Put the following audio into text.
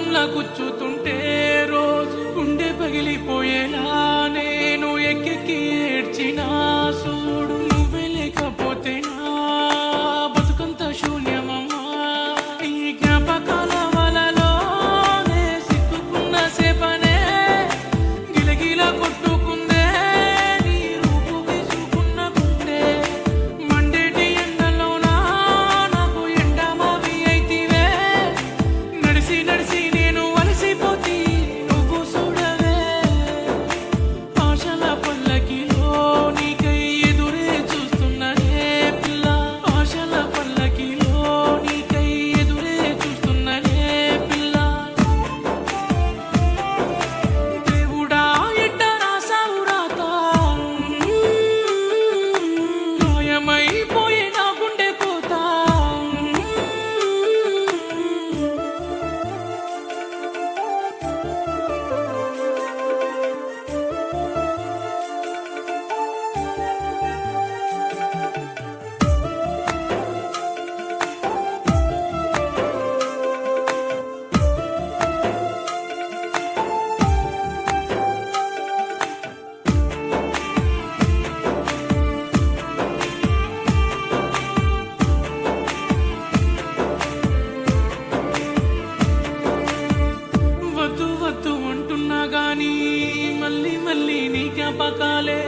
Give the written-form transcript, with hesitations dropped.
మంచంలా కూర్చుతుంటే రోజు గుండె పగిలిపోయేలా నేను ఎక్కెక్కి ఏడ్చినా చూడు నువ్వే లేకపోతే నా బతుకంత శూన్యమమ్మా. ఈ జ్ఞాపకాల వలలోనే సిక్కుకున్న సేపనే గిలగిల కొట్టుకుందే నీ రూపు వేసుకున్న గుండె. మండేటి ఎండలోనా నాకు ఎండమావి అయితివే. నడిసి నడిసి నేను అలసిపోతి నువ్వు చూడవే. ఆశల పల్లకిలో నీకై ఎదురే చూస్తున్ననే పిల్ల. ఆశల పల్లకిలో నీకై ఎదురే చూస్తున్ననే పిల్ల. దేవుడా ఎట్ట రాసావు రాత, గాయమైపోయే నా గుండె కోత. వద్దు వద్దు అంటున్నా గానీ మళ్ళీ మళ్ళీ నీ జ్ఞాపకాలే